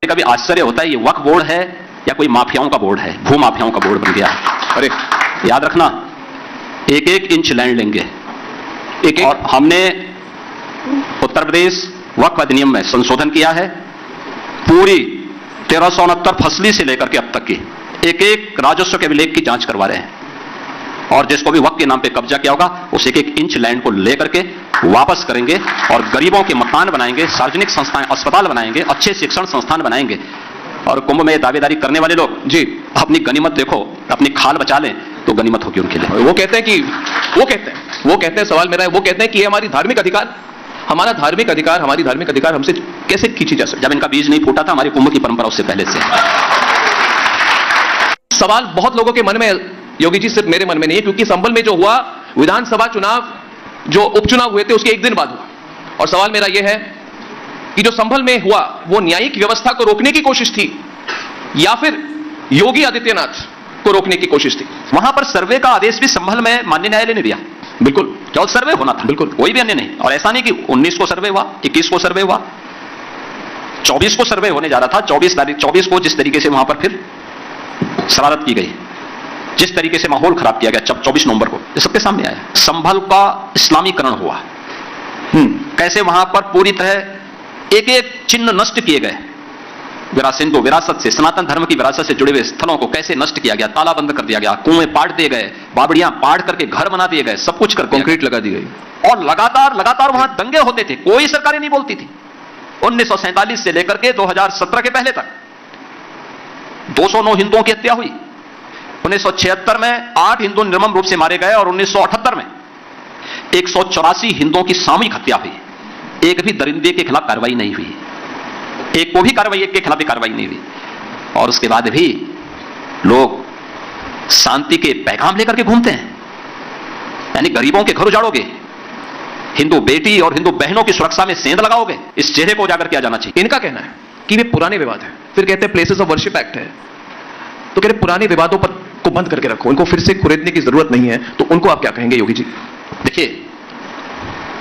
कभी आश्चर्य होता है ये वक्फ बोर्ड है या कोई माफियाओं का बोर्ड है, भू माफियाओं का बोर्ड बन गया है। अरे याद रखना, एक एक इंच लैंड लेंगे और हमने उत्तर प्रदेश वक्फ अधिनियम में संशोधन किया है। पूरी 1369 फसली से लेकर के अब तक की एक एक राजस्व के अभिलेख की जांच करवा रहे हैं और जिसको भी वक्फ के नाम पे कब्जा किया होगा उस एक एक इंच लैंड को लेकर के वापस करेंगे और गरीबों के मकान बनाएंगे, सार्वजनिक संस्थाएं, अस्पताल बनाएंगे, अच्छे शिक्षण संस्थान बनाएंगे। और कुंभ में दावेदारी करने वाले लोग जी अपनी गनीमत देखो, अपनी खाल बचा लें तो गनीमत होगी उनके लिए। वो कहते हैं सवाल मेरा है, वो कहते हैं कि हमारी धार्मिक अधिकार, हमारी धार्मिक अधिकार हमसे कैसे खींची जा सकती? जब इनका बीज नहीं फूटा था हमारी कुंभ की परंपरा उससे पहले से। सवाल बहुत लोगों के मन में, योगी जी सिर्फ मेरे मन में नहीं है, क्योंकि संभल में जो हुआ विधानसभा चुनाव, जो उपचुनाव हुए थे उसके एक दिन बाद हुआ, और सवाल मेरा यह है कि जो संभल में हुआ वो न्यायिक व्यवस्था को रोकने की कोशिश थी या फिर योगी आदित्यनाथ को रोकने की कोशिश थी? वहां पर सर्वे का आदेश भी संभल में माननीय न्यायालय ने दिया। बिल्कुल, केवल सर्वे होना था, बिल्कुल, कोई भी अन्य नहीं। और ऐसा नहीं कि 19 को सर्वे हुआ, 21 को सर्वे हुआ, 24 को सर्वे होने जा रहा था। 24 को जिस तरीके से वहां पर फिर शरारत की गई, जिस तरीके से माहौल खराब किया गया 24 नवंबर को, ये सबके सामने आया। संभल का इस्लामीकरण हुआ, कैसे वहां पर पूरी तरह एक एक चिन्ह नष्ट किए गए, विरासत से, सनातन धर्म की विरासत से जुड़े हुए स्थलों को कैसे नष्ट किया गया, तालाबंद कर दिया गया, कुएं पाट दिए गए, बावड़ियां पाट करके घर बना दिए गए, सब कुछ कर कंक्रीट लगा दी गई। और लगातार वहां दंगे होते थे, कोई सरकारें नहीं बोलती थी। 1947 से लेकर के 2017 के पहले तक 209 हिंदुओं की हत्या हुई। 1976 में 8 हिंदू निर्मम रूप से मारे गए और 1978 में 184 हिंदुओं की सामूहिक हत्या हुई। एक भी दरिंदे के खिलाफ कार्रवाई नहीं हुई, एक को भी कार्रवाई, एक के खिलाफ भी कार्रवाई नहीं हुई। और उसके बाद भी लोग शांति के पैगाम लेकर के घूमते हैं, यानी गरीबों के घर उजाड़ोगे, हिंदू बेटी और हिंदू बहनों की सुरक्षा में सेंध लगाओगे, इस चेहरे को उजागर किया जाना चाहिए। इनका कहना है कि वे पुराने विवाद है, फिर कहते हैं प्लेसेस ऑफ वर्शिप एक्ट है, तो कह रहे पुराने विवादों पर को बंद करके रखो, उनको फिर से खुरेदने की जरूरत नहीं है। तो उनको आप क्या कहेंगे योगी जी? देखिए,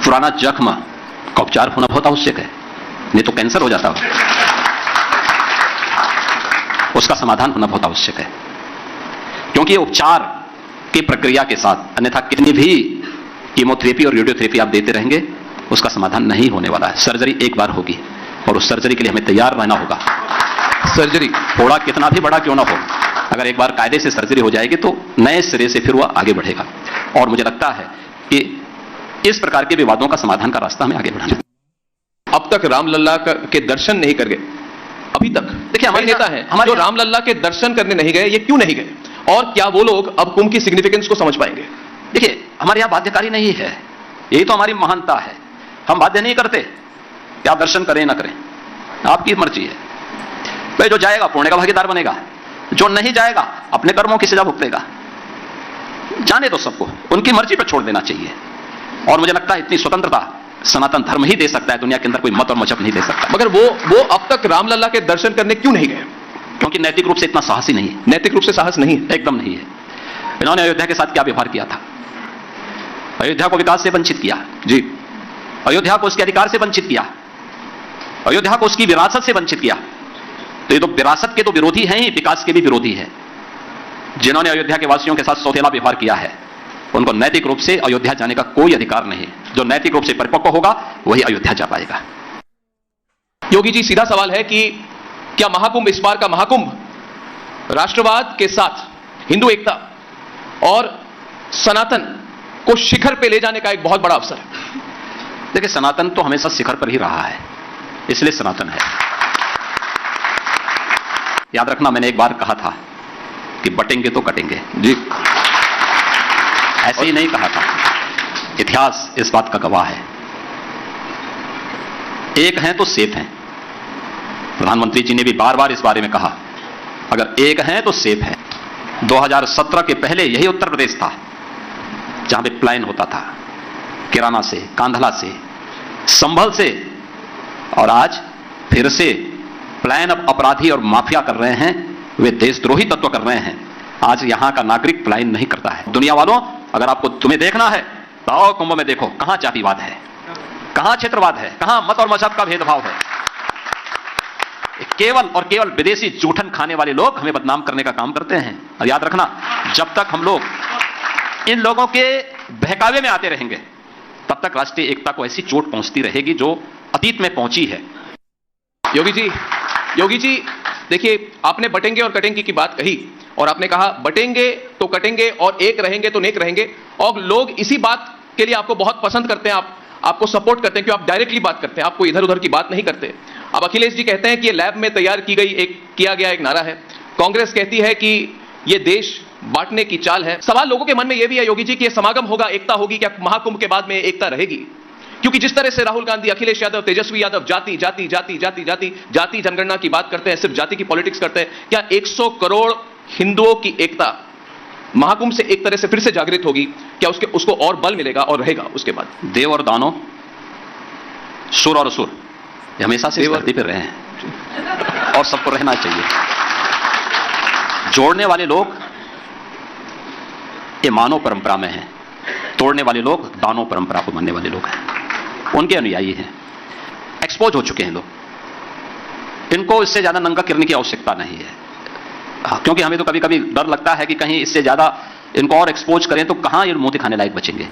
पुराना जख्म का उपचार होना बहुत आवश्यक है, नहीं तो कैंसर हो जाता है। उसका समाधान होना बहुत आवश्यक है, क्योंकि उपचार की प्रक्रिया के साथ अन्यथा कितनी भी कीमोथेरेपी और रेडियोथेरेपी आप देते रहेंगे उसका समाधान नहीं होने वाला है। सर्जरी एक बार होगी और उस सर्जरी के लिए हमें तैयार रहना होगा। सर्जरी थोड़ा कितना भी बड़ा क्यों ना हो, अगर एक बार कायदे से सर्जरी हो जाएगी तो नए सिरे से फिर वह आगे बढ़ेगा। और मुझे लगता है कि इस प्रकार के विवादों का समाधान का रास्ता हमें आगे बढ़ाना। अब तक रामलला के दर्शन नहीं कर गए, अभी तक देखिए हमारे नेता हैं जो रामलला के दर्शन करने नहीं गए, ये क्यों नहीं गए? और क्या वो लोग अब कुंभ की सिग्निफिकेंस को समझ पाएंगे? देखिए, हमारे यहां बाध्यकारी नहीं है, यही तो हमारी महानता है। हम बाध्य नहीं करते कि आप दर्शन करें ना करें, आपकी मर्जी है। भाई जो जाएगा पुण्य का भागीदार बनेगा, जो नहीं जाएगा अपने कर्मों की सजा भुगतेगा। जाने दो सबको, उनकी मर्जी पर छोड़ देना चाहिए। और मुझे लगता है इतनी स्वतंत्रता सनातन धर्म ही दे सकता है, दुनिया के अंदर कोई मत और मजहब नहीं दे सकता। मगर वो अब तक रामलला के दर्शन करने क्यों नहीं गए? क्योंकि नैतिक रूप से इतना साहस ही नहीं है। नैतिक रूप से साहस नहीं है, एकदम नहीं है। इन्होंने अयोध्या के साथ क्या व्यवहार किया था? अयोध्या को विकास से वंचित किया जी, अयोध्या को उसके अधिकार से वंचित किया, अयोध्या को उसकी विरासत से वंचित किया। तो ये तो विरासत के तो विरोधी हैं ही, विकास के भी विरोधी हैं। जिन्होंने अयोध्या के वासियों के साथ सौतेला व्यवहार किया है उनको नैतिक रूप से अयोध्या जाने का कोई अधिकार नहीं। जो नैतिक रूप से परिपक्व होगा वही अयोध्या जा पाएगा। योगी जी, सीधा सवाल है कि क्या महाकुंभ, इस बार का महाकुंभ राष्ट्रवाद के साथ हिंदू एकता और सनातन को शिखर पे ले जाने का एक बहुत बड़ा अवसर है? देखिए, सनातन तो हमेशा शिखर पर ही रहा है, इसलिए सनातन है। याद रखना, मैंने एक बार कहा था कि बटेंगे तो कटेंगे जी, ऐसे ही नहीं कहा था। इतिहास इस बात का गवाह है। एक हैं तो सेफ हैं। प्रधानमंत्री जी ने भी बार बार इस बारे में कहा, अगर एक हैं तो सेफ है। 2017 के पहले यही उत्तर प्रदेश था जहां पे प्लान होता था, किराना से, कांधला से, संभल से, और आज फिर से प्लान अब अपराधी और माफिया कर रहे हैं, वे देशद्रोही तत्व कर रहे हैं। आज यहां का नागरिक प्लान नहीं करता है। दुनिया वालों, अगर आपको तुम्हें देखना है तो आओ कुंभ में देखो, कहां जातिवाद है, कहां क्षेत्रवाद है, कहां मत और मजहब का भेदभाव है। केवल और केवल विदेशी जूठन खाने वाले लोग हमें बदनाम करने का काम करते हैं। और याद रखना, जब तक हम लोग इन लोगों के बहकावे में आते रहेंगे, तब तक राष्ट्रीय एकता को ऐसी चोट पहुंचती रहेगी जो अतीत में पहुंची है। योगी जी देखिए, आपने बटेंगे और कटेंगे की बात कही, और आपने कहा बटेंगे तो कटेंगे और एक रहेंगे तो नेक रहेंगे, और लोग इसी बात के लिए आपको बहुत पसंद करते हैं, आपको सपोर्ट करते हैं कि आप डायरेक्टली बात करते हैं, आपको इधर उधर की बात नहीं करते। अब अखिलेश जी कहते हैं कि ये लैब में तैयार किया गया एक नारा है। कांग्रेस कहती है कि ये देश बांटने की चाल है। सवाल लोगों के मन में यह भी है योगी जी कि ये समागम होगा, एकता होगी, क्या महाकुंभ के बाद में एकता रहेगी? क्योंकि जिस तरह से राहुल गांधी, अखिलेश यादव, तेजस्वी यादव जाति जाति जाति जाति जाति जाति जनगणना की बात करते हैं, सिर्फ जाति की पॉलिटिक्स करते हैं, क्या 100 करोड़ हिंदुओं की एकता महाकुंभ से एक तरह से फिर से जागृत होगी? क्या उसको और बल मिलेगा और रहेगा उसके बाद? देव और दानव, सुर और असुर, ये हमेशा से इस धरती पर रहे हैं और सबको रहना चाहिए। जोड़ने वाले लोग ये मानव परंपरा में हैं, तोड़ने वाले लोग दानव परंपरा को मानने वाले लोग हैं, उनके अनुयायी हैं। एक्सपोज हो चुके हैं लोग, इनको इससे ज्यादा नंगा करने की आवश्यकता नहीं है। क्योंकि हमें तो कभी कभी डर लगता है कि कहीं इससे ज्यादा इनको और एक्सपोज करें तो कहां ये मुंह दिखाने लायक बचेंगे।